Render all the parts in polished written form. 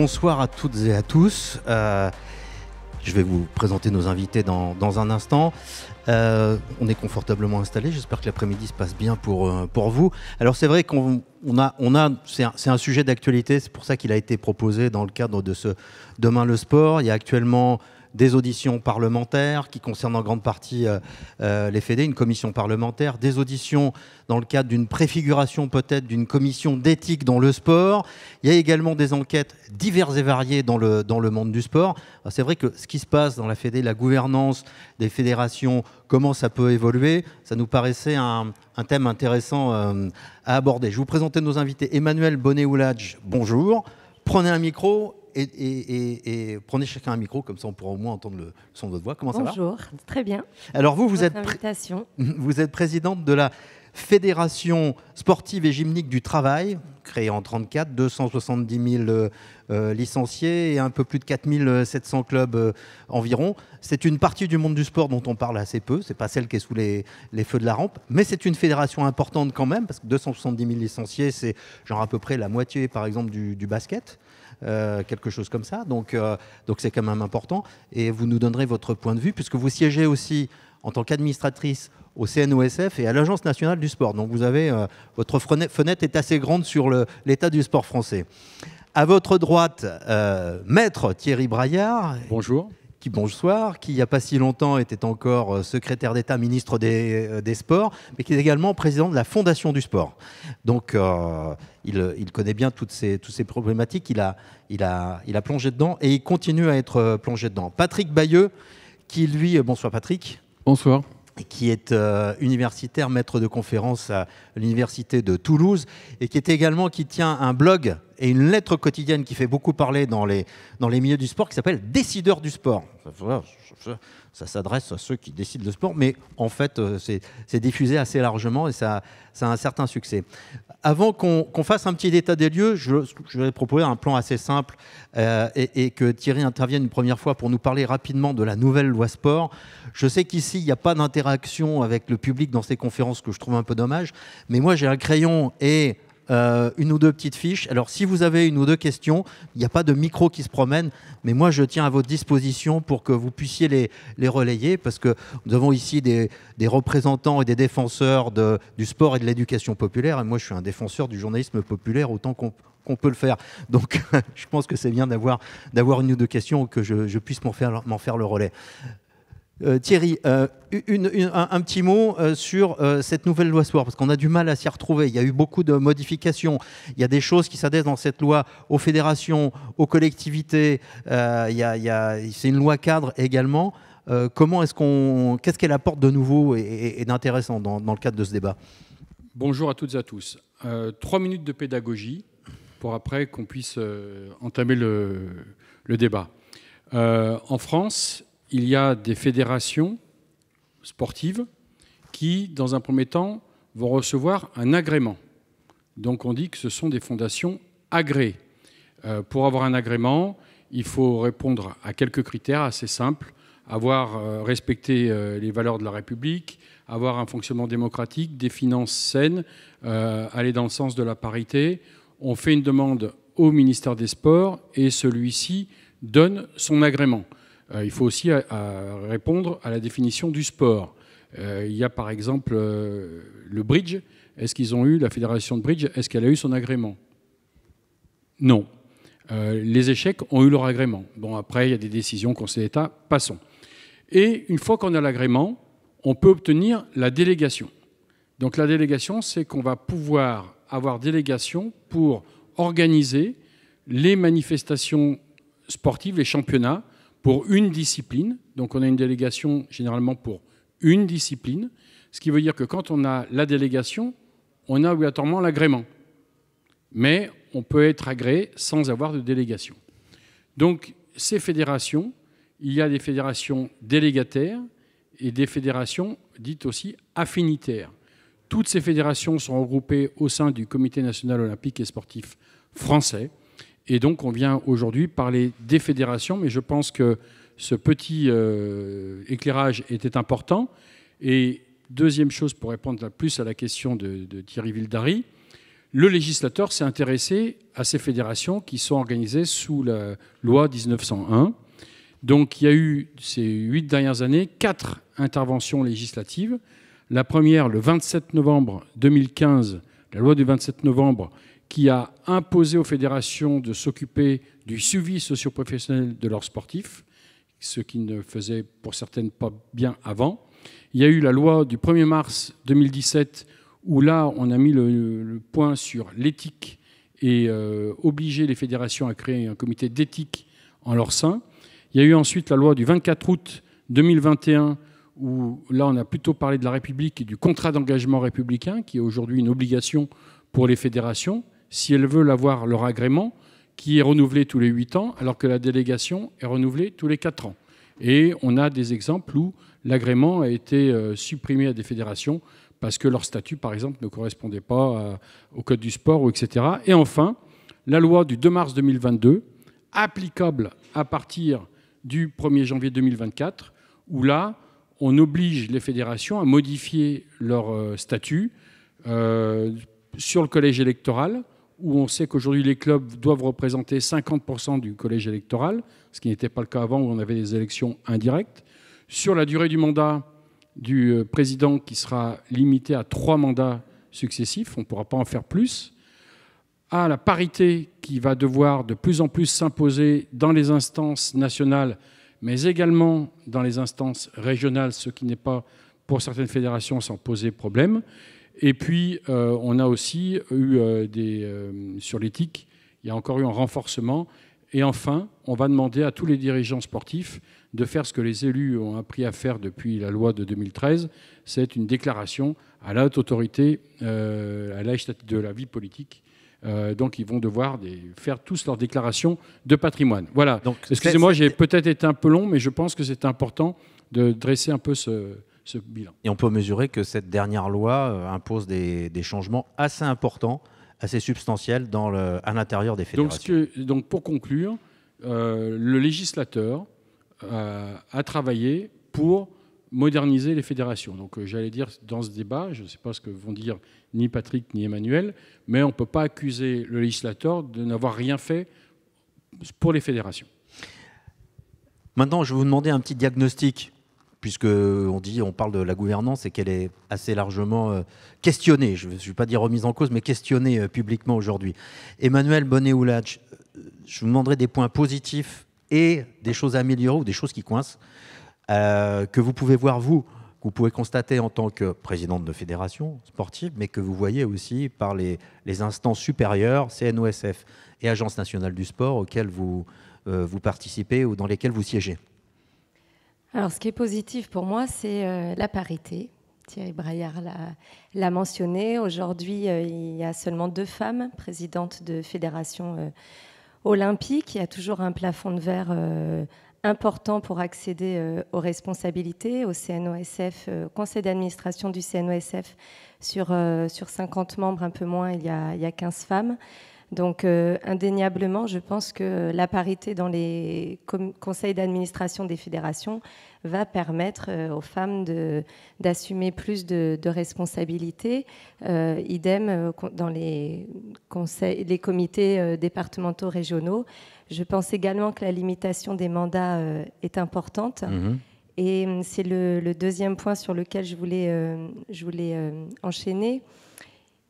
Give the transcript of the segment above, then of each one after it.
Bonsoir à toutes et à tous. Je vais vous présenter nos invités dans un instant. On est confortablement installés. J'espère que l'après-midi se passe bien pour vous. Alors c'est vrai c'est un sujet d'actualité. C'est pour ça qu'il a été proposé dans le cadre de ce Demain le sport. Il y a actuellement des auditions parlementaires qui concernent en grande partie les fédés, une commission parlementaire, des auditions dans le cadre d'une préfiguration peut-être d'une commission d'éthique dans le sport. Il y a également des enquêtes diverses et variées dans le monde du sport. C'est vrai que ce qui se passe dans la fédé, la gouvernance des fédérations, comment ça peut évoluer, ça nous paraissait un thème intéressant à aborder. Je vais vous présenter nos invités. Emmanuel Bonnet-Ouladj, bonjour. Prenez un micro. Et prenez chacun un micro, comme ça on pourra au moins entendre le son de votre voix. Comment ça va ? Bonjour, très bien. Alors vous êtes présidente de la Fédération sportive et gymnique du travail, créée en 1934, 270 000 licenciés et un peu plus de 4 700 clubs environ. C'est une partie du monde du sport dont on parle assez peu, c'est pas celle qui est sous les feux de la rampe, mais c'est une fédération importante quand même, parce que 270 000 licenciés, c'est genre à peu près la moitié par exemple du basket. Quelque chose comme ça, donc c'est quand même important et vous nous donnerez votre point de vue puisque vous siégez aussi en tant qu'administratrice au CNOSF et à l'Agence nationale du sport, donc vous avez votre fenêtre est assez grande sur l'état du sport français. À votre droite, maître Thierry Braillard. Bonjour. Bonsoir, qui il n'y a pas si longtemps était encore secrétaire d'État, ministre des Sports, mais qui est également président de la Fondation du Sport. Donc il connaît bien toutes ces problématiques, il a plongé dedans et il continue à être plongé dedans. Patrick Bayeux, qui lui... Bonsoir Patrick. Bonsoir. Qui est universitaire, maître de conférence à l'université de Toulouse et qui tient un blog et une lettre quotidienne qui fait beaucoup parler dans les milieux du sport qui s'appelle Décideurs du sport. Ça s'adresse à ceux qui décident le sport, mais en fait, c'est diffusé assez largement et ça a un certain succès. Avant qu'on fasse un petit état des lieux, je vais proposer un plan assez simple et que Thierry intervienne une première fois pour nous parler rapidement de la nouvelle loi sport. Je sais qu'ici, il n'y a pas d'interaction avec le public dans ces conférences, que je trouve un peu dommage, mais moi, j'ai un crayon et une ou deux petites fiches. Alors, si vous avez une ou deux questions, il n'y a pas de micro qui se promène, mais moi, je tiens à votre disposition pour que vous puissiez les relayer, parce que nous avons ici des représentants et des défenseurs du sport et de l'éducation populaire, et moi, je suis un défenseur du journalisme populaire autant qu'on peut le faire. Donc, je pense que c'est bien d'avoir une ou deux questions, que je puisse m'en faire le relais. Thierry, un petit mot sur cette nouvelle loi sport, parce qu'on a du mal à s'y retrouver. Il y a eu beaucoup de modifications. Il y a des choses qui s'adressent dans cette loi aux fédérations, aux collectivités. C'est une loi cadre également. Qu'est-ce qu'elle apporte de nouveau et d'intéressant dans le cadre de ce débat ? Bonjour à toutes et à tous. 3 minutes de pédagogie pour après qu'on puisse entamer le débat. En France, il y a des fédérations sportives qui, dans un premier temps, vont recevoir un agrément. Donc on dit que ce sont des fondations agréées. Pour avoir un agrément, il faut répondre à quelques critères assez simples, avoir respecté les valeurs de la République, avoir un fonctionnement démocratique, des finances saines, aller dans le sens de la parité. On fait une demande au ministère des Sports et celui-ci donne son agrément. Il faut aussi répondre à la définition du sport. Il y a par exemple le bridge. Est-ce qu'ils ont eu, la fédération de bridge, est-ce qu'elle a eu son agrément ? Non. Les échecs ont eu leur agrément. Bon, après, il y a des décisions Conseil d'État, passons. Et une fois qu'on a l'agrément, on peut obtenir la délégation. Donc la délégation, c'est qu'on va pouvoir avoir délégation pour organiser les manifestations sportives, les championnats, pour une discipline. Donc on a une délégation généralement pour une discipline, ce qui veut dire que quand on a la délégation, on a obligatoirement l'agrément. Mais on peut être agréé sans avoir de délégation. Donc ces fédérations, il y a des fédérations délégataires et des fédérations dites aussi affinitaires. Toutes ces fédérations sont regroupées au sein du Comité national olympique et sportif français. Et donc, on vient aujourd'hui parler des fédérations, mais je pense que ce petit éclairage était important. Et deuxième chose, pour répondre plus à la question de Thierry Vildary, le législateur s'est intéressé à ces fédérations qui sont organisées sous la loi 1901. Donc il y a eu, ces 8 dernières années, 4 interventions législatives. La première, le 27 novembre 2015, la loi du 27 novembre, qui a imposé aux fédérations de s'occuper du suivi socio-professionnel de leurs sportifs, ce qui ne faisait pour certaines pas bien avant. Il y a eu la loi du 1er mars 2017, où là, on a mis le point sur l'éthique et obligé les fédérations à créer un comité d'éthique en leur sein. Il y a eu ensuite la loi du 24 août 2021, où là, on a plutôt parlé de la République et du contrat d'engagement républicain, qui est aujourd'hui une obligation pour les fédérations, si elles veulent avoir leur agrément, qui est renouvelé tous les 8 ans, alors que la délégation est renouvelée tous les 4 ans. Et on a des exemples où l'agrément a été supprimé à des fédérations parce que leur statut, par exemple, ne correspondait pas au Code du sport, etc. Et enfin, la loi du 2 mars 2022, applicable à partir du 1er janvier 2024, où là, on oblige les fédérations à modifier leur statut sur le collège électoral, où on sait qu'aujourd'hui les clubs doivent représenter 50% du collège électoral, ce qui n'était pas le cas avant où on avait des élections indirectes, sur la durée du mandat du président qui sera limité à 3 mandats successifs, on ne pourra pas en faire plus, à la parité qui va devoir de plus en plus s'imposer dans les instances nationales, mais également dans les instances régionales, ce qui n'est pas pour certaines fédérations sans poser problème. Et puis, on a aussi eu sur l'éthique, il y a encore eu un renforcement. Et enfin, on va demander à tous les dirigeants sportifs de faire ce que les élus ont appris à faire depuis la loi de 2013, c'est une déclaration à la haute autorité, à l'âge de la vie politique. Donc, ils vont devoir faire tous leur déclaration de patrimoine. Voilà. Excusez-moi, j'ai peut-être été un peu long, mais je pense que c'est important de dresser un peu ce bilan. Et on peut mesurer que cette dernière loi impose des changements assez importants, assez substantiels à l'intérieur des fédérations. Donc pour conclure, le législateur a travaillé pour moderniser les fédérations. Donc j'allais dire dans ce débat, je ne sais pas ce que vont dire ni Patrick ni Emmanuel, mais on ne peut pas accuser le législateur de n'avoir rien fait pour les fédérations. Maintenant, je vais vous demander un petit diagnostic, puisqu'on parle de la gouvernance et qu'elle est assez largement questionnée, je ne vais pas dire remise en cause, mais questionnée publiquement aujourd'hui. Emmanuel Bonnet-Oulach, je vous demanderai des points positifs et des choses à améliorer ou des choses qui coincent, que vous pouvez voir, que vous pouvez constater en tant que présidente de fédération sportive, mais que vous voyez aussi par les instances supérieures, CNOSF et Agence nationale du sport, auxquelles vous participez ou dans lesquelles vous siégez. Alors, ce qui est positif pour moi, c'est la parité. Thierry Braillard l'a mentionné. Aujourd'hui, il y a seulement 2 femmes présidentes de fédérations olympiques. Il y a toujours un plafond de verre important pour accéder aux responsabilités. Au CNOSF, conseil d'administration du CNOSF, sur 50 membres, un peu moins, il y a 15 femmes. Donc, indéniablement, je pense que la parité dans les conseils d'administration des fédérations va permettre aux femmes d'assumer plus de responsabilités. Idem dans les comités départementaux régionaux. Je pense également que la limitation des mandats est importante. Et c'est le deuxième point sur lequel je voulais enchaîner.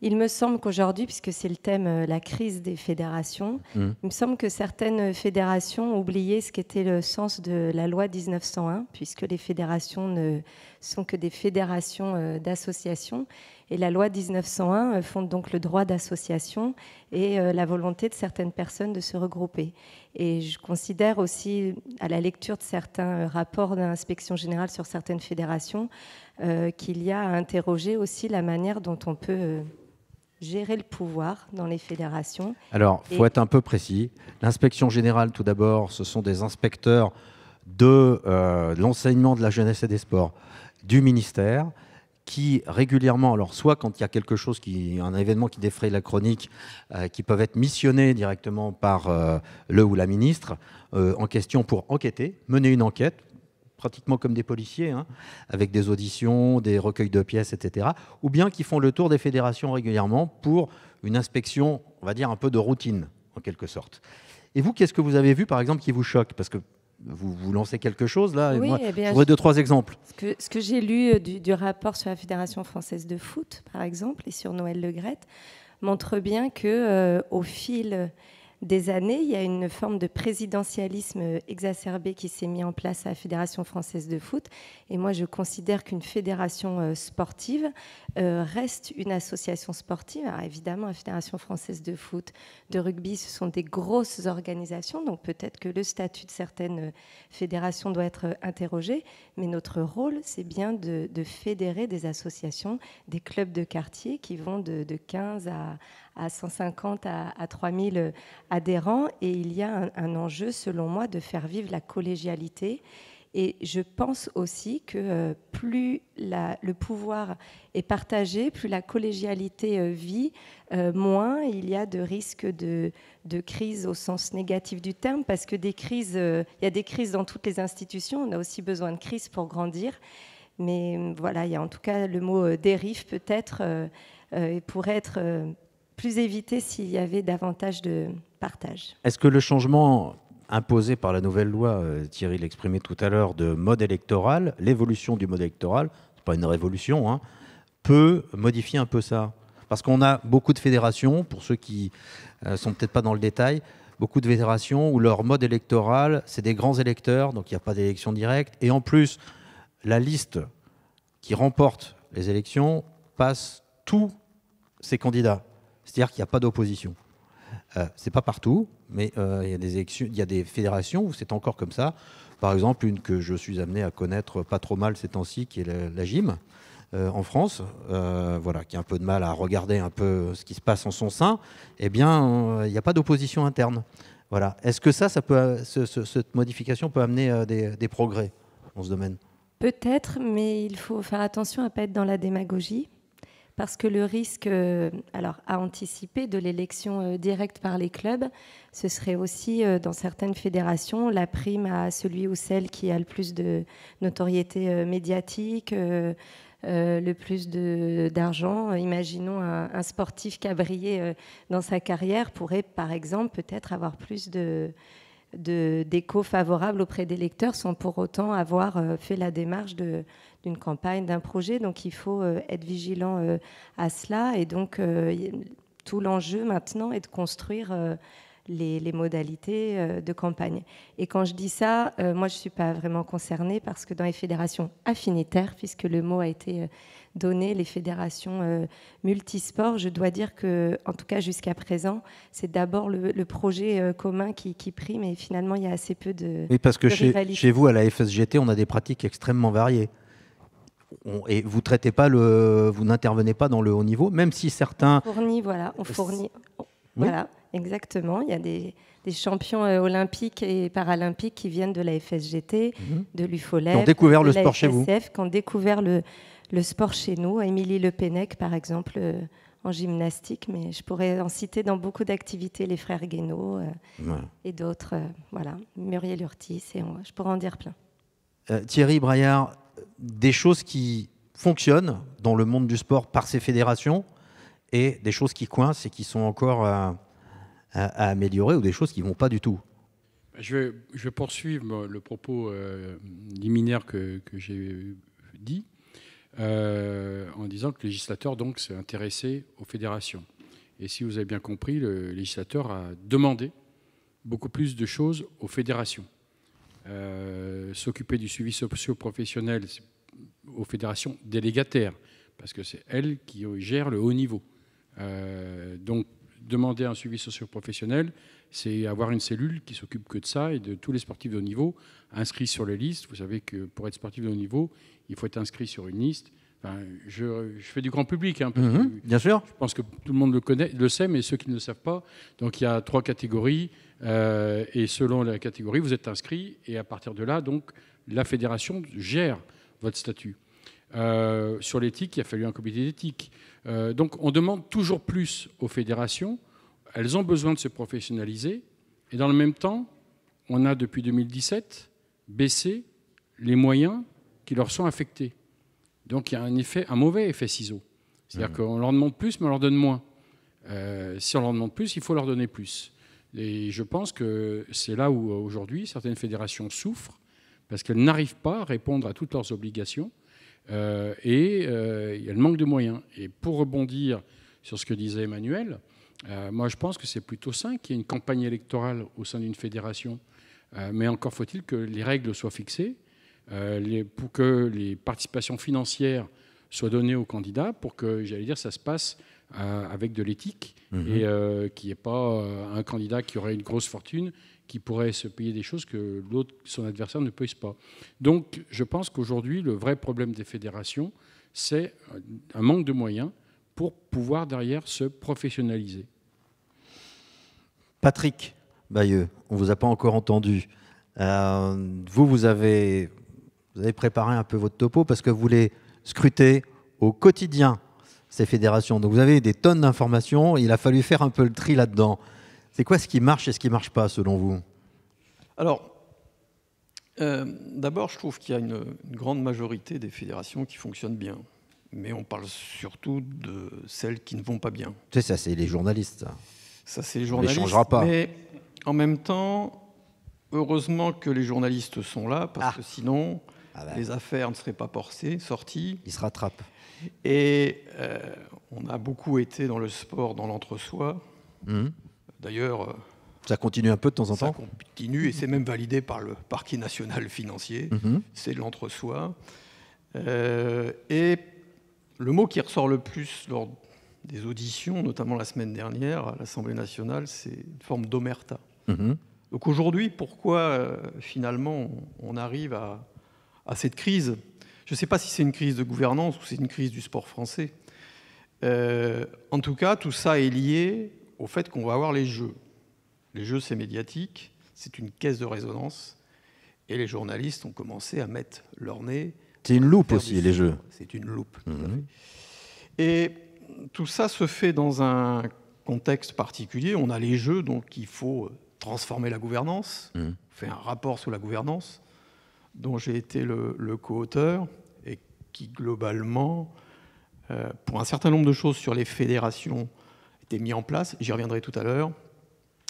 Il me semble qu'aujourd'hui, puisque c'est le thème, la crise des fédérations, il me semble que certaines fédérations ont oublié ce qu'était le sens de la loi 1901, puisque les fédérations ne sont que des fédérations d'associations. Et la loi 1901 fonde donc le droit d'association et la volonté de certaines personnes de se regrouper. Et je considère aussi, à la lecture de certains rapports d'inspection générale sur certaines fédérations, qu'il y a à interroger aussi la manière dont on peut gérer le pouvoir dans les fédérations. Alors, il faut être un peu précis. L'inspection générale, tout d'abord, ce sont des inspecteurs de l'enseignement de la jeunesse et des sports du ministère qui régulièrement, alors soit quand il y a quelque chose, un événement qui défraye la chronique, qui peuvent être missionnés directement par le ou la ministre en question pour enquêter, mener une enquête, pratiquement comme des policiers, hein, avec des auditions, des recueils de pièces, etc., ou bien qui font le tour des fédérations régulièrement pour une inspection, on va dire, un peu de routine, en quelque sorte. Et vous, qu'est-ce que vous avez vu, par exemple, qui vous choque? Parce que vous lancez quelque chose, là, et Oui, moi, eh bien, je voudrais 2-3 exemples. Ce que j'ai lu du rapport sur la Fédération française de foot, par exemple, et sur Noël Le Graët, montre bien qu'au fil des années, il y a une forme de présidentialisme exacerbé qui s'est mis en place à la Fédération française de foot. Et moi, je considère qu'une fédération sportive reste une association sportive. Alors évidemment, la Fédération française de foot, de rugby, ce sont des grosses organisations. Donc peut-être que le statut de certaines fédérations doit être interrogé. Mais notre rôle, c'est bien de fédérer des associations, des clubs de quartier qui vont de 15 à 150 à 3000 adhérents. Et il y a un enjeu, selon moi, de faire vivre la collégialité. Et je pense aussi que plus le pouvoir est partagé, plus la collégialité vit, moins il y a de risques de crise au sens négatif du terme, parce que il y a des crises dans toutes les institutions, on a aussi besoin de crises pour grandir. Mais voilà, il y a en tout cas le mot dérive peut-être, pourrait être plus évité s'il y avait davantage de partage. Est-ce que le changement imposé par la nouvelle loi, Thierry l'exprimait tout à l'heure, de mode électoral, l'évolution du mode électoral, c'est pas une révolution, hein, peut modifier un peu ça? Parce qu'on a beaucoup de fédérations, pour ceux qui sont peut-être pas dans le détail, beaucoup de fédérations où leur mode électoral, c'est des grands électeurs, donc il n'y a pas d'élection directe, et en plus, la liste qui remporte les élections passe tous ses candidats. C'est-à-dire qu'il n'y a pas d'opposition. C'est pas partout, mais il y a des fédérations où c'est encore comme ça. Par exemple, une que je suis amené à connaître pas trop mal ces temps-ci, qui est la gym en France, voilà, qui a un peu de mal à regarder un peu ce qui se passe en son sein. Eh bien, il n'y a pas d'opposition interne. Voilà. Est-ce que cette modification peut amener des progrès dans ce domaine? Peut-être, mais il faut faire attention à ne pas être dans la démagogie. Parce que le risque à anticiper de l'élection directe par les clubs, ce serait aussi, dans certaines fédérations, la prime à celui ou celle qui a le plus de notoriété médiatique, le plus d'argent. Imaginons un sportif qui a brillé dans sa carrière pourrait, par exemple, peut-être avoir plus d'écho favorable auprès des lecteurs sans pour autant avoir fait la démarche d'une campagne, d'un projet. Donc il faut être vigilant à cela. Et donc tout l'enjeu maintenant est de construire les modalités de campagne. Et quand je dis ça, moi je ne suis pas vraiment concernée parce que dans les fédérations affinitaires, puisque le mot a été donné, les fédérations multisports, je dois dire que, en tout cas jusqu'à présent, c'est d'abord le projet commun qui prime, et finalement il y a assez peu de Oui, parce que rivalité. chez vous, à la FSGT, on a des pratiques extrêmement variées. Et vous n'intervenez pas dans le haut niveau, même si certains... On fournit. Voilà, exactement. Il y a des champions olympiques et paralympiques qui viennent de la FSGT, de l'UFOLEP, qui ont découvert le sport chez vous. Qui ont découvert le sport chez nous. Émilie Le Pennec, par exemple, en gymnastique, mais je pourrais en citer dans beaucoup d'activités, les frères Guénaud et d'autres. Voilà, Muriel Urtis, et je pourrais en dire plein. Thierry Braillard, des choses qui fonctionnent dans le monde du sport par ces fédérations et des choses qui coincent et qui sont encore à améliorer, ou des choses qui ne vont pas du tout? Je vais poursuivre le propos liminaire que j'ai dit en disant que le législateur donc, s'est intéressé aux fédérations. Et si vous avez bien compris, le législateur a demandé beaucoup plus de choses aux fédérations. S'occuper du suivi socio-professionnel aux fédérations délégataires, parce que c'est elles qui gèrent le haut niveau. Donc, demander un suivi socio-professionnel, c'est avoir une cellule qui s'occupe que de ça et de tous les sportifs de haut niveau inscrits sur les listes. Vous savez que pour être sportif de haut niveau, il faut être inscrit sur une liste. Enfin, je fais du grand public. Hein, bien sûr. Je pense que tout le monde le sait, mais ceux qui ne le savent pas. Donc, il y a 3 catégories. Et selon la catégorie, vous êtes inscrit. Et à partir de là, donc, la fédération gère votre statut. Sur l'éthique, il a fallu un comité d'éthique. Donc, on demande toujours plus aux fédérations. Elles ont besoin de se professionnaliser. Et dans le même temps, on a, depuis 2017, baissé les moyens qui leur sont affectés. Donc il y a un mauvais effet ciseau. C'est-à-dire qu'on leur demande plus, mais on leur donne moins. Si on leur demande plus, il faut leur donner plus. Et je pense que c'est là où, aujourd'hui, certaines fédérations souffrent, parce qu'elles n'arrivent pas à répondre à toutes leurs obligations, et il y a le manque de moyens. Et pour rebondir sur ce que disait Emmanuel, moi je pense que c'est plutôt sain qu'il y ait une campagne électorale au sein d'une fédération, mais encore faut-il que les règles soient fixées, pour que les participations financières soient données aux candidats, pour que, j'allais dire, ça se passe avec de l'éthique, et qu'il n'y ait pas un candidat qui aurait une grosse fortune qui pourrait se payer des choses que l'autre, son adversaire, ne puisse pas. Donc je pense qu'aujourd'hui, le vrai problème des fédérations, c'est un manque de moyens pour pouvoir derrière se professionnaliser. Patrick Bayeux, on ne vous a pas encore entendu. Vous avez préparé un peu votre topo parce que vous voulez scruter au quotidien ces fédérations. Donc vous avez des tonnes d'informations, il a fallu faire un peu le tri là-dedans. C'est quoi ce qui marche et ce qui ne marche pas, selon vous? Alors, d'abord, je trouve qu'il y a une grande majorité des fédérations qui fonctionnent bien. Mais on parle surtout de celles qui ne vont pas bien. Tu sais, ça, c'est les journalistes. Ça, c'est les journalistes. On ne les changera pas. Mais en même temps, heureusement que les journalistes sont là, parce que sinon, les affaires ne seraient pas sorties. Ils se rattrapent. Et on a beaucoup été dans le sport, dans l'entre-soi. D'ailleurs... ça continue un peu de temps en temps. Ça continue, et c'est même validé par le parquet national financier. C'est de l'entre-soi. Et le mot qui ressort le plus lors des auditions, notamment la semaine dernière à l'Assemblée nationale, c'est une forme d'omerta. Donc aujourd'hui, pourquoi finalement on arrive à cette crise? Je ne sais pas si c'est une crise de gouvernance ou c'est une crise du sport français. En tout cas, tout ça est lié au fait qu'on va avoir les Jeux. Les Jeux, c'est médiatique, c'est une caisse de résonance, et les journalistes ont commencé à mettre leur nez. C'est une loupe aussi, les Jeux. C'est une loupe, tout à fait. Et tout ça se fait dans un contexte particulier. On a les Jeux, donc il faut transformer la gouvernance. On fait un rapport sur la gouvernance, dont j'ai été le co-auteur, et qui globalement, pour un certain nombre de choses sur les fédérations, était mis en place. J'y reviendrai tout à l'heure.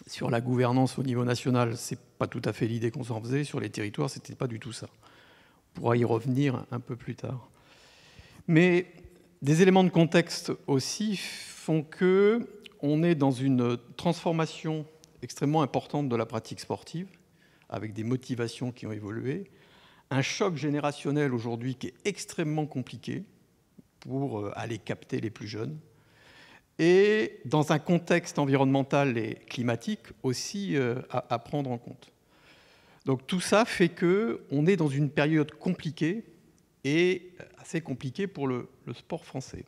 Sur la gouvernance au niveau national, c'est pas tout à fait l'idée qu'on s'en faisait. Sur les territoires, c'était pas du tout ça. On pourra y revenir un peu plus tard. Mais des éléments de contexte aussi font qu'on est dans une transformation extrêmement importante de la pratique sportive, avec des motivations qui ont évolué, un choc générationnel aujourd'hui qui est extrêmement compliqué pour aller capter les plus jeunes, et dans un contexte environnemental et climatique aussi à prendre en compte. Donc tout ça fait qu'on est dans une période compliquée et assez compliquée pour le sport français.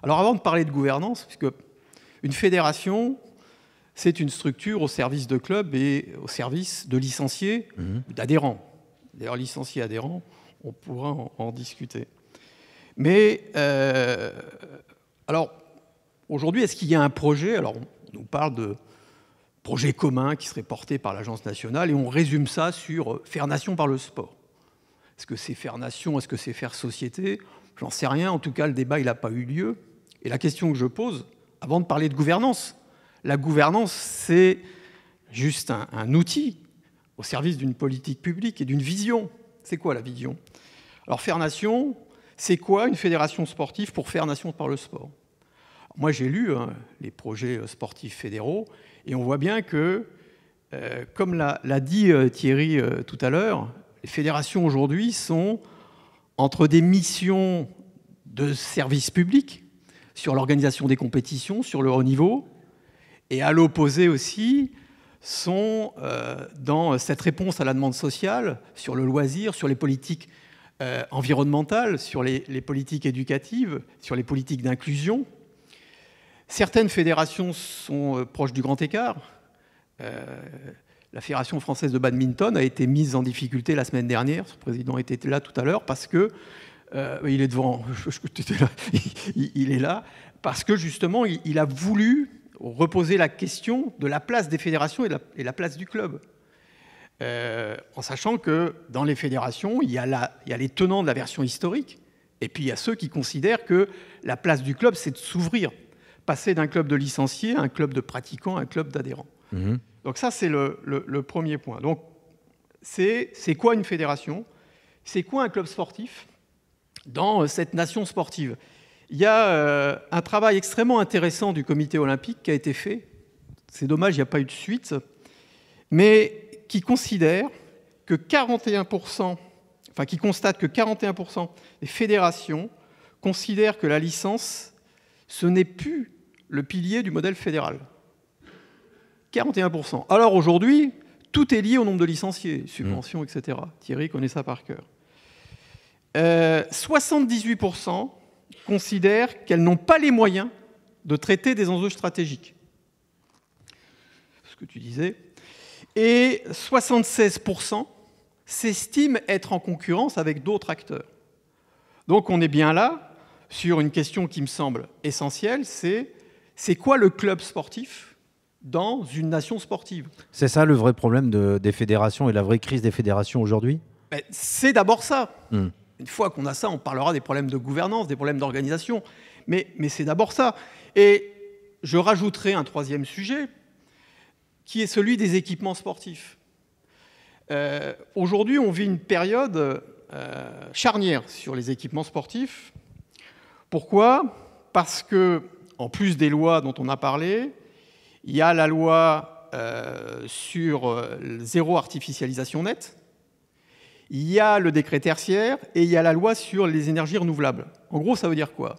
Alors avant de parler de gouvernance, puisque une fédération, c'est une structure au service de clubs et au service de licenciés, d'adhérents. D'ailleurs, licenciés adhérents, on pourra en discuter. Mais alors, aujourd'hui, est-ce qu'il y a un projet? Alors, on nous parle de projet commun qui serait porté par l'Agence nationale, et on résume ça sur faire nation par le sport. Est-ce que c'est faire nation? Est-ce que c'est faire société? J'en sais rien. En tout cas, le débat, il n'a pas eu lieu. Et la question que je pose, avant de parler de gouvernance, la gouvernance, c'est juste un outil au service d'une politique publique et d'une vision. C'est quoi la vision? Alors, faire nation, c'est quoi une fédération sportive pour faire nation par le sport? Moi, j'ai lu les projets sportifs fédéraux, et on voit bien que, comme l'a dit Thierry tout à l'heure, les fédérations aujourd'hui sont entre des missions de service public sur l'organisation des compétitions, sur le haut niveau, et à l'opposé aussi sont dans cette réponse à la demande sociale, sur le loisir, sur les politiques environnementales, sur les politiques éducatives, sur les politiques d'inclusion. Certaines fédérations sont proches du grand écart. La Fédération française de badminton a été mise en difficulté la semaine dernière. Son président était là tout à l'heure parce que il est devant. Il est là parce que justement il a voulu reposer la question de la place des fédérations et la place du club. en sachant que dans les fédérations, il y a les tenants de la version historique, et puis il y a ceux qui considèrent que la place du club, c'est de s'ouvrir, passer d'un club de licenciés à un club de pratiquants, à un club d'adhérents. Donc ça, c'est le premier point. Donc, c'est quoi une fédération? C'est quoi un club sportif dans cette nation sportive? Il y a un travail extrêmement intéressant du comité olympique qui a été fait. C'est dommage, il n'y a pas eu de suite, mais qui considère que 41%, enfin qui constate que 41% des fédérations considèrent que la licence, ce n'est plus le pilier du modèle fédéral. 41%. Alors aujourd'hui, tout est lié au nombre de licenciés, subventions, etc. Thierry connaît ça par cœur. 78% considèrent qu'elles n'ont pas les moyens de traiter des enjeux stratégiques. Ce que tu disais. Et 76% s'estiment être en concurrence avec d'autres acteurs. Donc on est bien là sur une question qui me semble essentielle, c'est quoi le club sportif dans une nation sportive? C'est ça le vrai problème des fédérations et la vraie crise des fédérations aujourd'hui? C'est d'abord ça. Une fois qu'on a ça, on parlera des problèmes de gouvernance, des problèmes d'organisation. Mais c'est d'abord ça. Et je rajouterai un troisième sujet, qui est celui des équipements sportifs. Aujourd'hui, on vit une période charnière sur les équipements sportifs. Pourquoi? Parce que, en plus des lois dont on a parlé, il y a la loi sur zéro artificialisation nette, il y a le décret tertiaire et il y a la loi sur les énergies renouvelables. En gros, ça veut dire quoi?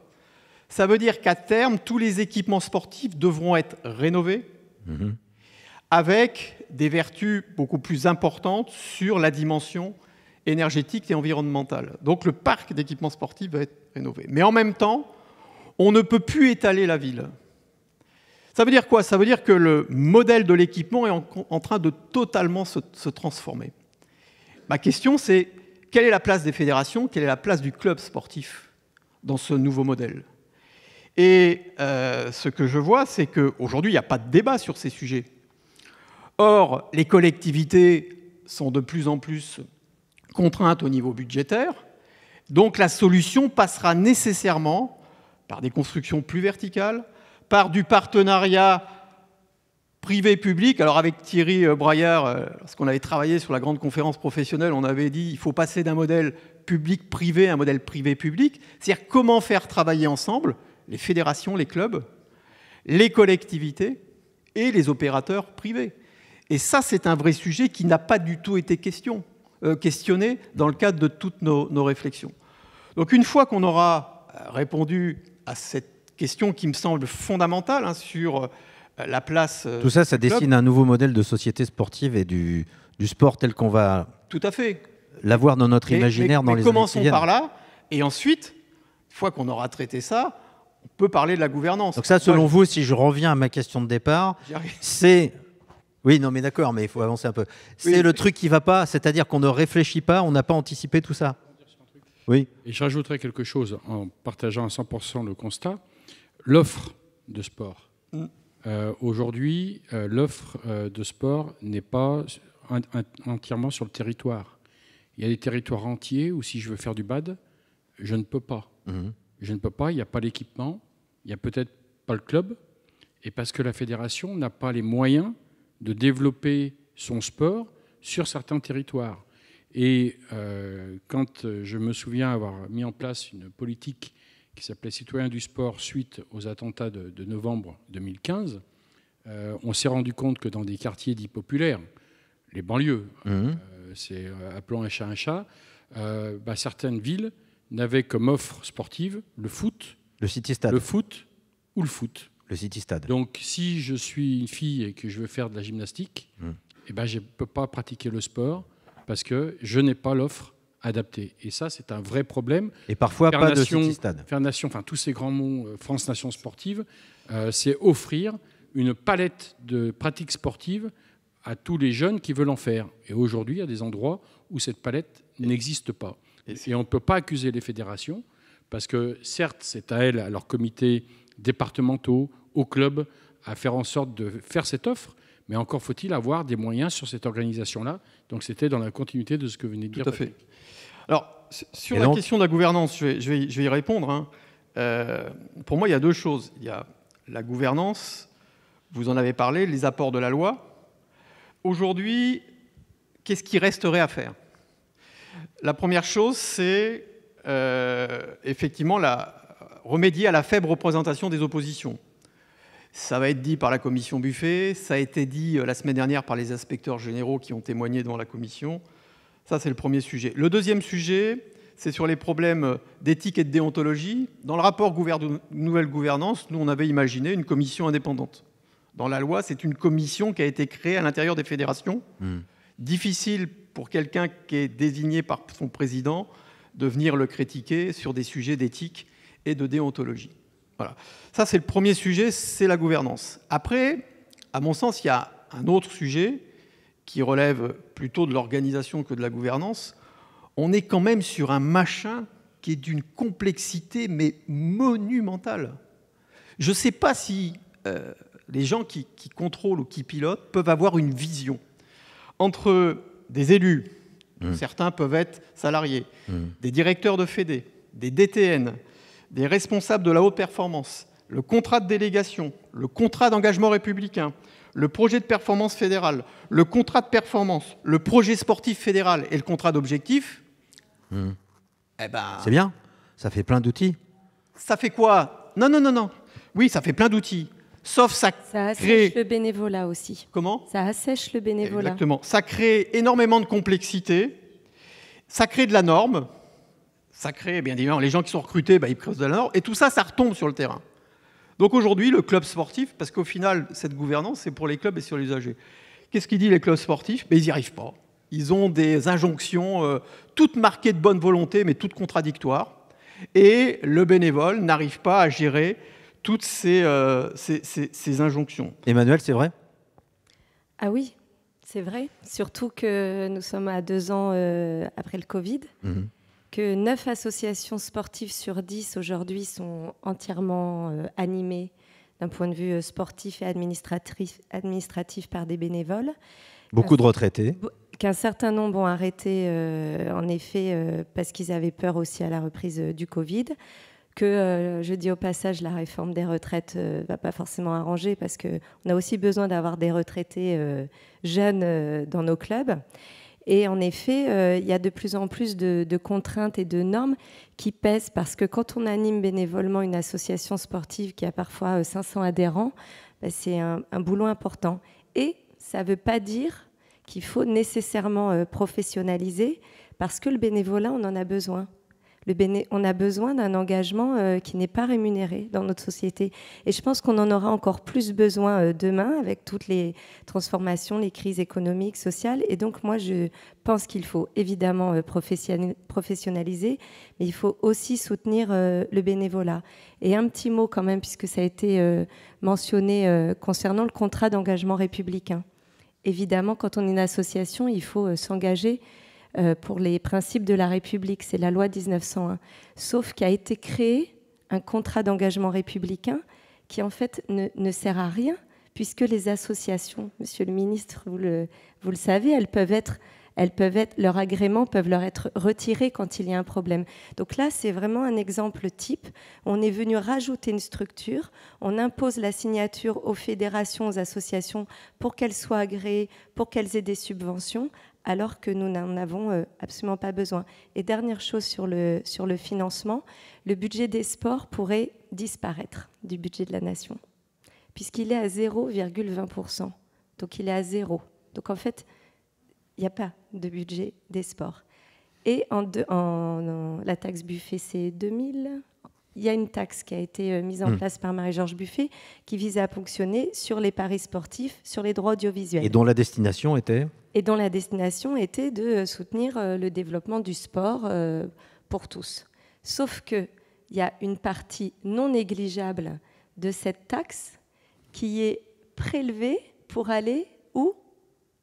Ça veut dire qu'à terme, tous les équipements sportifs devront être rénovés avec des vertus beaucoup plus importantes sur la dimension énergétique et environnementale. Donc le parc d'équipements sportifs va être rénové. Mais en même temps, on ne peut plus étaler la ville. Ça veut dire quoi? Ça veut dire que le modèle de l'équipement est en train de totalement se transformer. Ma question, c'est quelle est la place des fédérations, quelle est la place du club sportif dans ce nouveau modèle? Et ce que je vois, c'est qu'aujourd'hui, il n'y a pas de débat sur ces sujets. Or, les collectivités sont de plus en plus contraintes au niveau budgétaire, donc la solution passera nécessairement par des constructions plus verticales, par du partenariat privé-public. Alors avec Thierry Braillard, lorsqu'on avait travaillé sur la grande conférence professionnelle, on avait dit qu'il faut passer d'un modèle public-privé à un modèle privé-public. C'est-à-dire comment faire travailler ensemble les fédérations, les clubs, les collectivités et les opérateurs privés. Et ça, c'est un vrai sujet qui n'a pas du tout été questionné dans le cadre de toutes nos réflexions. Donc une fois qu'on aura répondu à cette question qui me semble fondamentale sur la place... Tout ça, ça dessine un nouveau modèle de société sportive et du sport tel qu'on va tout à fait l'avoir dans notre imaginaire dans les années qui commençons viennent. par là, et ensuite, une fois qu'on aura traité ça, on peut parler de la gouvernance. Donc ça, selon vous, si je reviens à ma question de départ, c'est... Oui, non, mais d'accord, mais il faut avancer un peu. C'est le truc qui ne va pas, c'est-à-dire qu'on ne réfléchit pas, on n'a pas anticipé tout ça. Oui. Et je rajouterais quelque chose en partageant à 100% le constat. L'offre de sport. Aujourd'hui, l'offre de sport n'est pas entièrement sur le territoire. Il y a des territoires entiers où si je veux faire du bad, je ne peux pas. Je ne peux pas, il n'y a pas l'équipement, il n'y a peut-être pas le club, et parce que la fédération n'a pas les moyens de développer son sport sur certains territoires. Et quand je me souviens avoir mis en place une politique qui s'appelait Citoyens du sport suite aux attentats de novembre 2015, on s'est rendu compte que dans des quartiers dits populaires, les banlieues, appelons un chat, certaines villes n'avaient comme offre sportive le foot, le City Stade. Le foot ou le foot. Le City Stade. Donc, si je suis une fille et que je veux faire de la gymnastique, je ne peux pas pratiquer le sport parce que je n'ai pas l'offre adaptée. Et ça, c'est un vrai problème. Et parfois, pas de City Stade. Faire Nation, enfin, tous ces grands mots, France Nation Sportive, c'est offrir une palette de pratiques sportives à tous les jeunes qui veulent en faire. Et aujourd'hui, il y a des endroits où cette palette n'existe pas. Et on ne peut pas accuser les fédérations parce que, certes, c'est à elles, à leurs comités départementaux, aux clubs, à faire en sorte de faire cette offre, Mais encore faut-il avoir des moyens sur cette organisation-là. Donc c'était dans la continuité de ce que vous venez de dire. Tout à fait. Alors, sur la question de la gouvernance, je vais y répondre. Hein. Pour moi, il y a deux choses. Il y a la gouvernance, vous en avez parlé, les apports de la loi. Aujourd'hui, qu'est-ce qui resterait à faire? La première chose, c'est effectivement remédier à la faible représentation des oppositions. Ça va être dit par la commission Buffet, ça a été dit la semaine dernière par les inspecteurs généraux qui ont témoigné devant la commission. Ça, c'est le premier sujet. Le deuxième sujet, c'est sur les problèmes d'éthique et de déontologie. Dans le rapport Nouvelle Gouvernance, nous, on avait imaginé une commission indépendante. Dans la loi, c'est une commission qui a été créée à l'intérieur des fédérations. Difficile pour quelqu'un qui est désigné par son président de venir le critiquer sur des sujets d'éthique et de déontologie. Voilà. Ça, c'est le premier sujet, c'est la gouvernance. Après, à mon sens, il y a un autre sujet qui relève plutôt de l'organisation que de la gouvernance. On est quand même sur un machin qui est d'une complexité, mais monumentale. Je ne sais pas si les gens qui contrôlent ou qui pilotent peuvent avoir une vision entre des élus, certains peuvent être salariés, des directeurs de fédé, des DTN, des responsables de la haute performance, le contrat de délégation, le contrat d'engagement républicain, le projet de performance fédérale, le contrat de performance, le projet sportif fédéral et le contrat d'objectif. Eh ben, c'est bien, ça fait plein d'outils. Ça fait quoi? Non. Oui, ça fait plein d'outils. Sauf ça assèche le bénévolat aussi. Comment? Ça assèche le bénévolat. Exactement. Ça crée énormément de complexité. Ça crée de la norme. Ça crée, bien évidemment, les gens qui sont recrutés, ils créent de la norme. Et tout ça, ça retombe sur le terrain. Donc aujourd'hui, le club sportif, parce qu'au final, cette gouvernance, c'est pour les clubs et sur les usagers. Qu'est-ce qu'il dit les clubs sportifs? Ils n'y arrivent pas. Ils ont des injonctions, toutes marquées de bonne volonté, mais toutes contradictoires. Et le bénévole n'arrive pas à gérer toutes ces injonctions. Emmanuel, c'est vrai? Ah oui, c'est vrai. Surtout que nous sommes à 2 ans après le Covid, que 9 associations sportives sur 10 aujourd'hui sont entièrement animées d'un point de vue sportif et administratif par des bénévoles. Beaucoup de retraités. Qu'un certain nombre ont arrêté, en effet, parce qu'ils avaient peur aussi à la reprise du Covid. Que, je dis au passage, la réforme des retraites ne va pas forcément arranger parce qu'on a aussi besoin d'avoir des retraités jeunes dans nos clubs. Et en effet, il y a de plus en plus de contraintes et de normes qui pèsent parce que quand on anime bénévolement une association sportive qui a parfois 500 adhérents, c'est un boulot important. Et ça ne veut pas dire qu'il faut nécessairement professionnaliser parce que le bénévolat, on en a besoin. On a besoin d'un engagement qui n'est pas rémunéré dans notre société. Et je pense qu'on en aura encore plus besoin demain avec toutes les transformations, les crises économiques, sociales. Et donc, moi, je pense qu'il faut évidemment professionnaliser, mais il faut aussi soutenir le bénévolat. Et un petit mot quand même, puisque ça a été mentionné concernant le contrat d'engagement républicain. Évidemment, quand on est une association, il faut s'engager pour les principes de la République, c'est la loi 1901. Sauf qu'a été créé un contrat d'engagement républicain qui en fait ne sert à rien, puisque les associations, monsieur le ministre, vous le savez, leurs agréments peuvent leur être retirés quand il y a un problème. Donc là, c'est vraiment un exemple type. On est venu rajouter une structure, on impose la signature aux fédérations, aux associations pour qu'elles soient agréées, pour qu'elles aient des subventions, alors que nous n'en avons absolument pas besoin. Et dernière chose sur le financement, le budget des sports pourrait disparaître du budget de la nation, puisqu'il est à 0,20%. Donc il est à 0. Donc en fait, il n'y a pas de budget des sports. Et la taxe Buffet, c'est 2000. Il y a une taxe qui a été mise en place par Marie-Georges Buffet qui vise à ponctionner sur les paris sportifs, sur les droits audiovisuels. Et dont la destination était de soutenir le développement du sport pour tous. Sauf qu'il y a une partie non négligeable de cette taxe qui est prélevée pour aller où?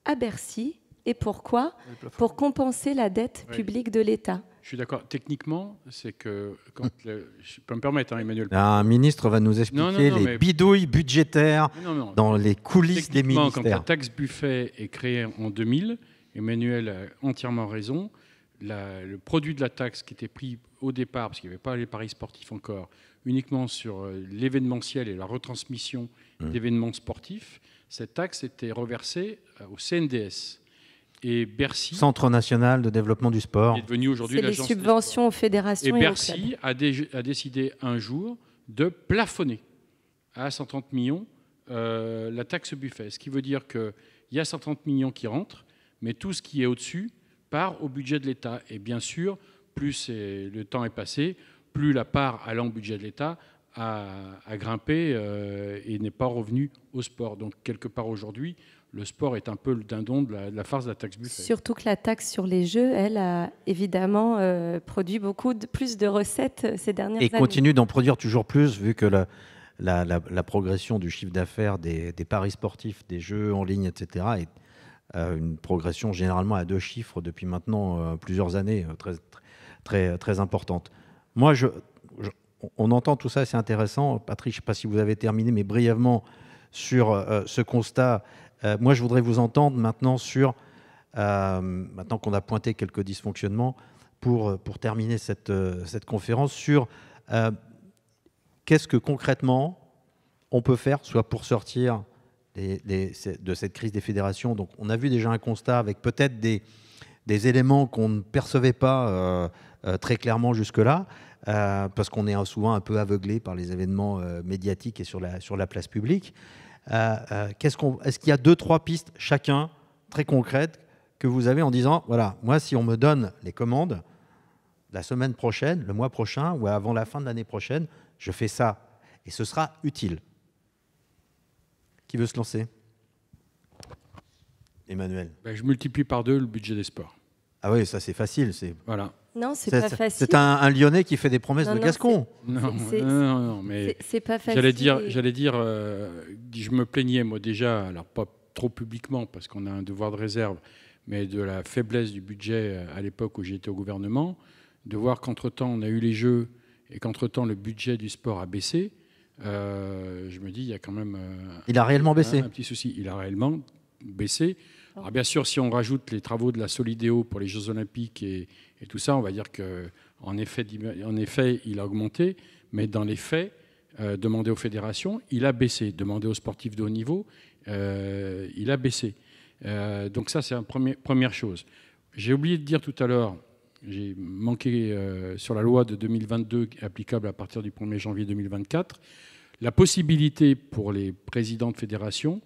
À Bercy. Et pourquoi? Pour compenser la dette publique de l'État. Je suis d'accord. Techniquement, c'est que quand je peux me permettre, hein, Emmanuel. Un ministre va nous expliquer les bidouilles budgétaires dans les coulisses des ministères. Quand la taxe Buffet est créée en 2000, Emmanuel a entièrement raison. Le produit de la taxe qui était pris au départ, parce qu'il n'y avait pas les paris sportifs encore, uniquement sur l'événementiel et la retransmission d'événements sportifs, cette taxe était reversée au CNDS. Et Bercy, Centre national de développement du sport, est devenu aujourd'hui l'agence. C'est les subventions aux fédérations. Et Bercy a décidé un jour de plafonner à 130 millions la taxe Buffet. Ce qui veut dire qu'il y a 130 millions qui rentrent, mais tout ce qui est au-dessus part au budget de l'État. Et bien sûr, plus le temps est passé, plus la part allant au budget de l'État a grimpé et n'est pas revenue au sport. Donc quelque part aujourd'hui, le sport est un peu le dindon de la farce de la taxe Buffet. Surtout que la taxe sur les jeux, elle a évidemment produit plus de recettes ces dernières années. Et continue d'en produire toujours plus, vu que la progression du chiffre d'affaires des paris sportifs, des jeux en ligne, etc., est une progression généralement à 2 chiffres depuis maintenant plusieurs années, très, très, très importante. Moi, on entend tout ça, c'est intéressant. Patrick, je ne sais pas si vous avez terminé, mais brièvement sur ce constat. Moi, je voudrais vous entendre maintenant sur, maintenant qu'on a pointé quelques dysfonctionnements, pour terminer cette conférence, sur qu'est-ce que concrètement on peut faire, soit pour sortir de cette crise des fédérations. Donc, on a vu déjà un constat avec peut-être des éléments qu'on ne percevait pas très clairement jusque-là, parce qu'on est souvent un peu aveuglé par les événements médiatiques et sur la place publique. Est-ce qu'il y a 2-3 pistes chacun très concrètes que vous avez en disant, voilà, moi si on me donne les commandes la semaine prochaine, le mois prochain ou avant la fin de l'année prochaine, je fais ça et ce sera utile. Qui veut se lancer? Emmanuel. Je multiplie par 2 le budget des sports. Ah oui, ça c'est facile. Voilà. Non, c'est pas facile. C'est un Lyonnais qui fait des promesses de Gascon. Non, mais c'est pas facile. J'allais dire, je me plaignais moi déjà, alors pas trop publiquement parce qu'on a un devoir de réserve, mais de la faiblesse du budget à l'époque où j'étais au gouvernement, de voir qu'entre-temps on a eu les Jeux et qu'entre-temps le budget du sport a baissé. Je me dis, il y a quand même il a réellement baissé. Un petit souci. Il a réellement baissé. Alors bien sûr, si on rajoute les travaux de la Solidéo pour les Jeux Olympiques et tout ça, on va dire qu'en effet, il a augmenté, mais dans les faits, demandé aux fédérations, il a baissé. Demandé aux sportifs de haut niveau, il a baissé. Donc ça, c'est une première chose. J'ai oublié de dire tout à l'heure, j'ai manqué sur la loi de 2022 applicable à partir du 1er janvier 2024, la possibilité pour les présidents de fédération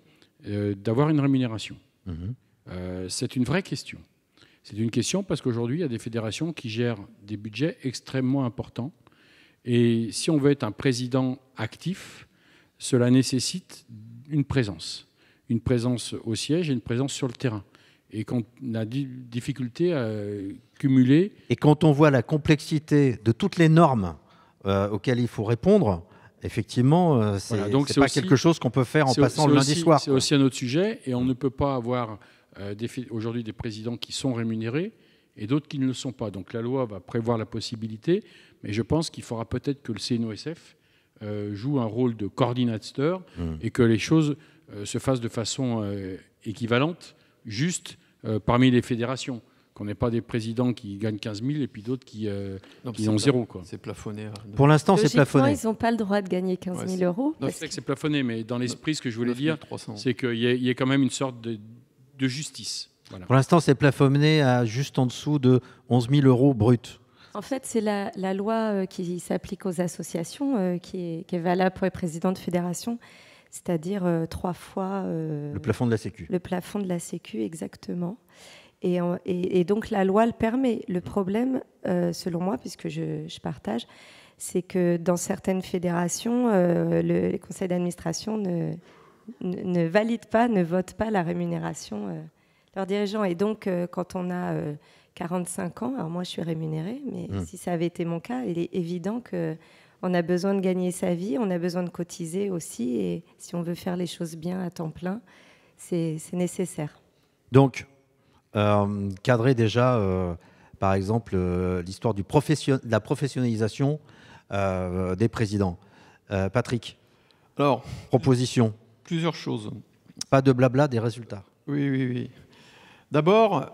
d'avoir une rémunération. C'est une vraie question. C'est une question parce qu'aujourd'hui, il y a des fédérations qui gèrent des budgets extrêmement importants. Et si on veut être un président actif, cela nécessite une présence au siège et une présence sur le terrain. Et quand on a des difficultés à cumuler... Et quand on voit la complexité de toutes les normes auxquelles il faut répondre, effectivement, c'est pas quelque chose qu'on peut faire en passant le lundi soir. C'est aussi un autre sujet, et on ne peut pas avoir aujourd'hui des présidents qui sont rémunérés et d'autres qui ne le sont pas. Donc la loi va prévoir la possibilité, mais je pense qu'il faudra peut-être que le CNOSF joue un rôle de coordinateur et que les choses se fassent de façon équivalente, juste parmi les fédérations. Qu'on n'ait pas des présidents qui gagnent 15 000 et puis d'autres qui ont 0. C'est plafonné. Pour l'instant, c'est plafonné. Ils n'ont pas le droit de gagner 15 000 euros. Je sais que c'est plafonné, mais dans l'esprit, ce que je voulais dire, c'est qu'il y ait quand même une sorte de justice. Voilà. Pour l'instant, c'est plafonné à juste en dessous de 11 000 euros bruts. En fait, c'est la loi qui s'applique aux associations qui est valable pour les présidents de fédération, c'est-à-dire 3 fois... le plafond de la Sécu. Le plafond de la Sécu, exactement. Et donc la loi le permet. Le problème, selon moi, puisque je partage, c'est que dans certaines fédérations, les conseils d'administration ne valident pas, ne votent pas la rémunération de leurs dirigeants. Et donc, quand on a 45 ans, alors moi je suis rémunérée, mais si ça avait été mon cas, il est évident qu'on a besoin de gagner sa vie, on a besoin de cotiser aussi, et si on veut faire les choses bien à temps plein, c'est nécessaire. Donc, cadrer déjà par exemple, l'histoire de la professionnalisation des présidents. Patrick, Alors, proposition, plusieurs choses. pas de blabla, des résultats. Oui. D'abord,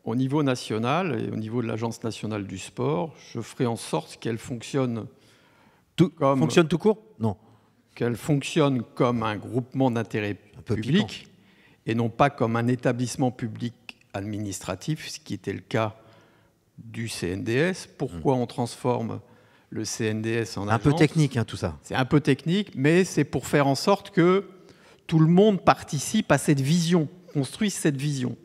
au niveau national et au niveau de l'Agence nationale du sport, je ferai en sorte qu'elle fonctionne Fonctionne tout court? Non. qu'elle fonctionne comme un groupement d'intérêt peu public et non pas comme un établissement public administratif, ce qui était le cas du CNDS. Pourquoi on transforme le CNDS en agence? Un peu technique, hein, tout ça. C'est un peu technique, mais c'est pour faire en sorte que tout le monde participe à cette vision, construise cette vision.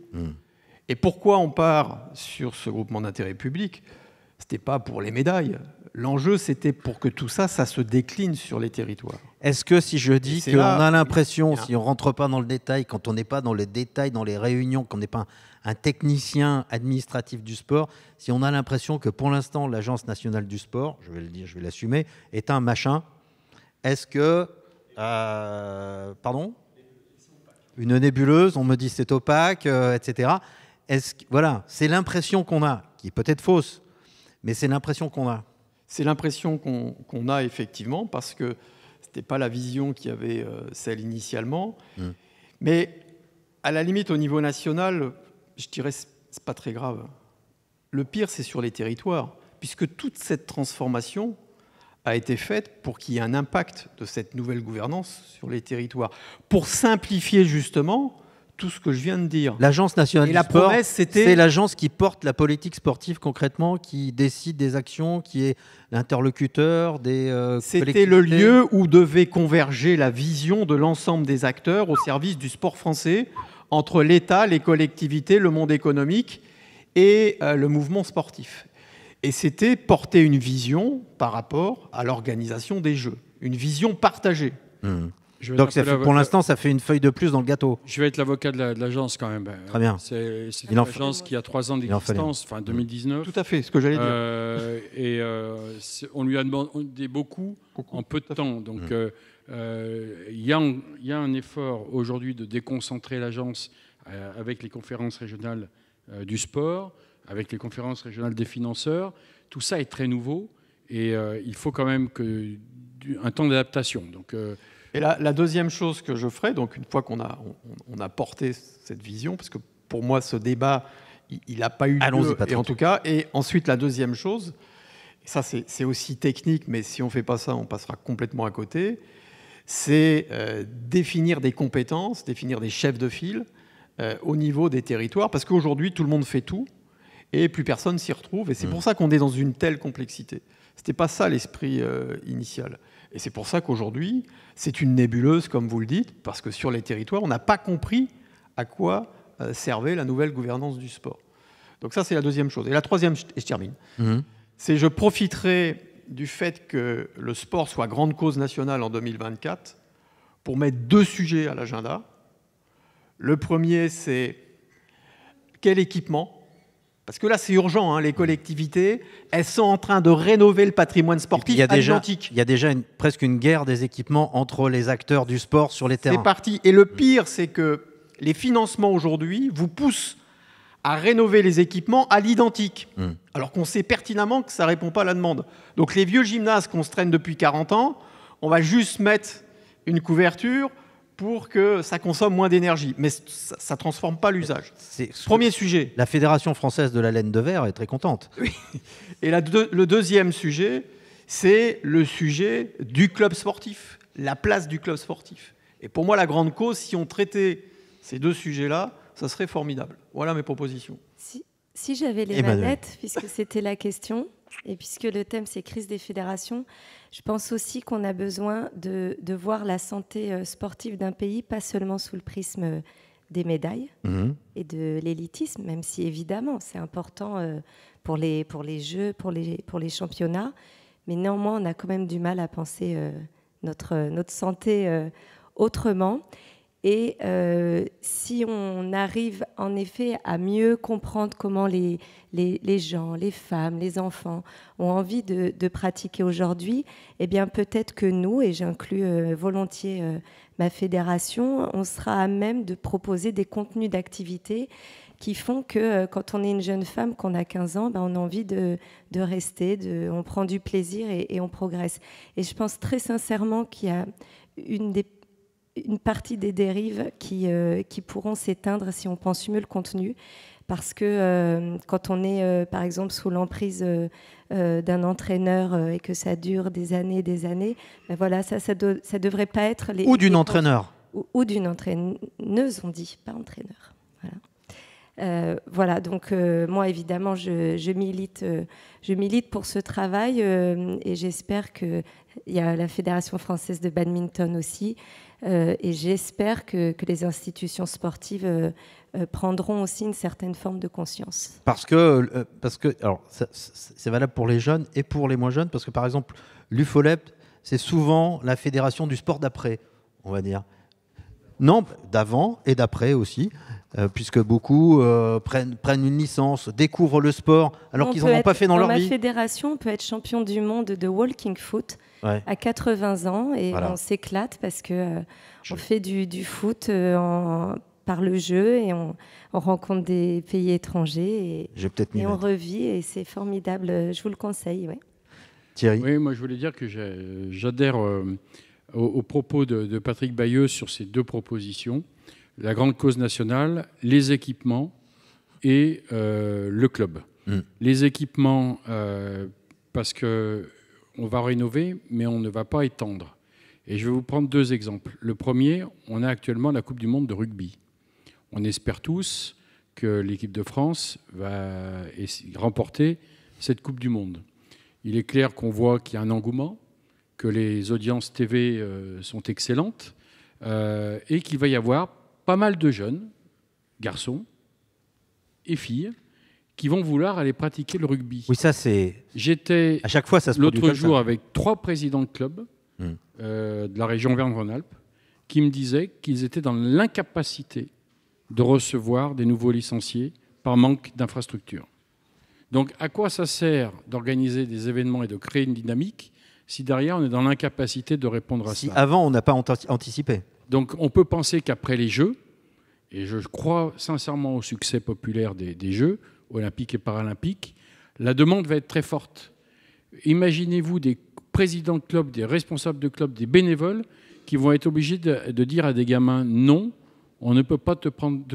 Et pourquoi on part sur ce groupement d'intérêt public? Ce n'était pas pour les médailles. L'enjeu, c'était pour que tout ça, ça se décline sur les territoires. Est-ce que si je dis c'est qu'on là- a l'impression, si on ne rentre pas dans le détail, quand on n'est pas dans les détails, dans les réunions, qu'on n'est pas un technicien administratif du sport, si on a l'impression que pour l'instant, l'Agence nationale du sport, je vais le dire, je vais l'assumer, est un machin, est-ce que... pardon? Une nébuleuse, on me dit c'est opaque, etc. Voilà, c'est l'impression qu'on a, qui est peut-être fausse, mais c'est l'impression qu'on a. C'est l'impression qu'on a effectivement, parce que ce n'était pas la vision qui avait celle initialement. Mais à la limite, au niveau national, je dirais que ce n'est pas très grave. Le pire, c'est sur les territoires, puisque toute cette transformation a été faite pour qu'il y ait un impact de cette nouvelle gouvernance sur les territoires, pour simplifier justement tout ce que je viens de dire. L'Agence nationale Et du la sport, promesse, c'était... c'est l'agence qui porte la politique sportive concrètement, qui décide des actions, qui est l'interlocuteur des C'était le lieu où devait converger la vision de l'ensemble des acteurs au service du sport français, entre l'État, les collectivités, le monde économique et le mouvement sportif. Et c'était porter une vision par rapport à l'organisation des Jeux, une vision partagée. Donc pour l'instant, ça fait une feuille de plus dans le gâteau. Je vais être l'avocat de l'agence quand même. Très bien. C'est une agence qui a 3 ans d'existence, enfin 2019. Tout à fait, ce que j'allais dire. On lui a demandé beaucoup en peu de temps. Donc il y a un effort aujourd'hui de déconcentrer l'agence avec les conférences régionales du sport, avec les conférences régionales des financeurs. Tout ça est très nouveau et il faut quand même un temps d'adaptation. Donc et la deuxième chose que je ferai, donc une fois qu'on a porté cette vision, parce que pour moi ce débat, il n'a pas eu lieu, et en tout cas, et ensuite la deuxième chose, et ça c'est aussi technique, mais si on ne fait pas ça, on passera complètement à côté, c'est définir des compétences, définir des chefs de file au niveau des territoires, parce qu'aujourd'hui tout le monde fait tout, et plus personne s'y retrouve, et c'est pour ça qu'on est dans une telle complexité. Ce n'était pas ça l'esprit initial. Et c'est pour ça qu'aujourd'hui, c'est une nébuleuse, comme vous le dites, parce que sur les territoires, on n'a pas compris à quoi servait la nouvelle gouvernance du sport. Donc ça, c'est la deuxième chose. Et la troisième, et je termine, c'est je profiterai du fait que le sport soit grande cause nationale en 2024 pour mettre 2 sujets à l'agenda. Le premier, c'est quel équipement ? Parce que là, c'est urgent, hein, les collectivités, elles sont en train de rénover le patrimoine sportif à l'identique. Il y a déjà presque une guerre des équipements entre les acteurs du sport sur les terrains. C'est parti. Et le pire, c'est que les financements aujourd'hui vous poussent à rénover les équipements à l'identique, alors qu'on sait pertinemment que ça ne répond pas à la demande. Donc les vieux gymnases qu'on se traîne depuis 40 ans, on va juste mettre une couverture pour que ça consomme moins d'énergie. Mais ça ne transforme pas l'usage. Premier sujet. La Fédération française de la laine de verre est très contente. Oui. Et le deuxième sujet, c'est le sujet du club sportif, la place du club sportif. Et pour moi, la grande cause, si on traitait ces 2 sujets-là, ça serait formidable. Voilà mes propositions. Si j'avais les manettes, puisque c'était la question, et puisque le thème c'est crise des fédérations, je pense aussi qu'on a besoin de voir la santé sportive d'un pays, pas seulement sous le prisme des médailles et de l'élitisme, même si évidemment c'est important pour les Jeux, pour les championnats, mais néanmoins on a quand même du mal à penser notre santé autrement. Et si on arrive en effet à mieux comprendre comment les gens, les femmes, les enfants ont envie de pratiquer aujourd'hui, eh bien peut-être que nous, et j'inclus volontiers ma fédération, on sera à même de proposer des contenus d'activité qui font que quand on est une jeune femme, qu'on a 15 ans, on a envie de rester, on prend du plaisir et on progresse. Et je pense très sincèrement qu'il y a une partie des dérives qui pourront s'éteindre si on pense mieux le contenu. Parce que quand on est, par exemple, sous l'emprise d'un entraîneur et que ça dure des années, voilà, ça devrait pas être les... Ou d'une entraîneur. Ou d'une entraîneuse, on dit, pas entraîneur. Voilà. Voilà, donc moi, évidemment, je milite pour ce travail et j'espère qu'il y a la Fédération française de badminton aussi. Et j'espère que les institutions sportives prendront aussi une certaine forme de conscience. Parce que alors, c'est valable pour les jeunes et pour les moins jeunes, parce que par exemple, l'UFOLEP, c'est souvent la fédération du sport d'après, on va dire. Non, d'avant et d'après aussi, puisque beaucoup prennent une licence, découvrent le sport, alors qu'ils n'en ont pas fait dans leur vie. Dans ma fédération, on peut être champion du monde de walking foot à 80 ans et voilà. On s'éclate parce qu'on fait du foot par le jeu et on rencontre des pays étrangers et on revit et c'est formidable. Je vous le conseille. Ouais. Thierry ? Oui, moi je voulais dire que j'adhère aux propos de Patrick Bayeux sur ces deux propositions. La grande cause nationale, les équipements et le club. Les équipements, parce qu'on va rénover, mais on ne va pas étendre. Et je vais vous prendre deux exemples. Le premier, on a actuellement la Coupe du Monde de rugby. On espère tous que l'équipe de France va remporter cette Coupe du Monde. Il est clair qu'on voit qu'il y a un engouement, que les audiences TV sont excellentes et qu'il va y avoir pas mal de jeunes, garçons et filles, qui vont vouloir aller pratiquer le rugby. Oui, ça c'est... J'étais à chaque fois, ça se produit l'autre jour avec 3 présidents de clubs de la région Auvergne-Rhône-Alpes qui me disaient qu'ils étaient dans l'incapacité de recevoir des nouveaux licenciés par manque d'infrastructures. Donc à quoi ça sert d'organiser des événements et de créer une dynamique si derrière on est dans l'incapacité de répondre à ça ? Si avant on n'a pas anticipé. Donc on peut penser qu'après les Jeux, et je crois sincèrement au succès populaire des Jeux olympiques et paralympiques, la demande va être très forte. Imaginez-vous des présidents de clubs, des responsables de clubs, des bénévoles qui vont être obligés de dire à des gamins non, on ne peut pas te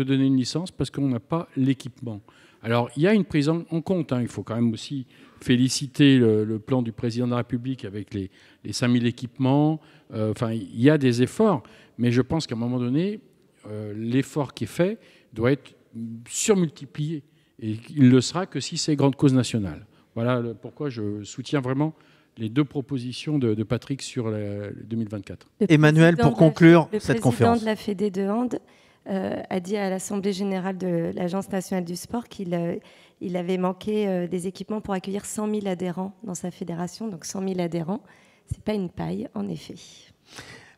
donner une licence parce qu'on n'a pas l'équipement. Alors il y a une prise en compte, il faut quand même aussi féliciter le plan du président de la République avec les 5000 équipements. Il y a des efforts, mais je pense qu'à un moment donné, l'effort qui est fait doit être surmultiplié. Et il ne le sera que si c'est grande cause nationale. Voilà pourquoi je soutiens vraiment les deux propositions de Patrick sur 2024. Emmanuel, pour conclure cette conférence. Le président de la Fédé de hand a dit à l'Assemblée générale de l'Agence nationale du sport qu'il avait manqué des équipements pour accueillir 100 000 adhérents dans sa fédération. Donc 100 000 adhérents, ce n'est pas une paille, en effet.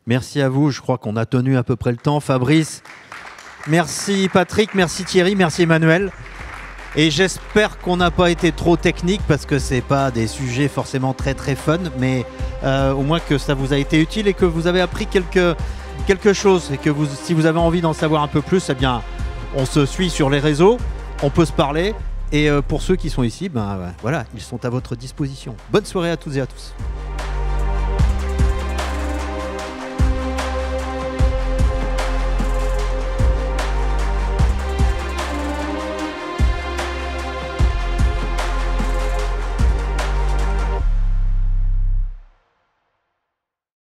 Merci à vous. Je crois qu'on a tenu à peu près le temps. Fabrice, merci Patrick, merci Thierry, merci Emmanuel. Et j'espère qu'on n'a pas été trop technique parce que ce n'est pas des sujets forcément très très fun, mais au moins que ça vous a été utile et que vous avez appris quelque chose et que si vous avez envie d'en savoir un peu plus, eh bien, on se suit sur les réseaux, on peut se parler et pour ceux qui sont ici, voilà, ils sont à votre disposition. Bonne soirée à toutes et à tous.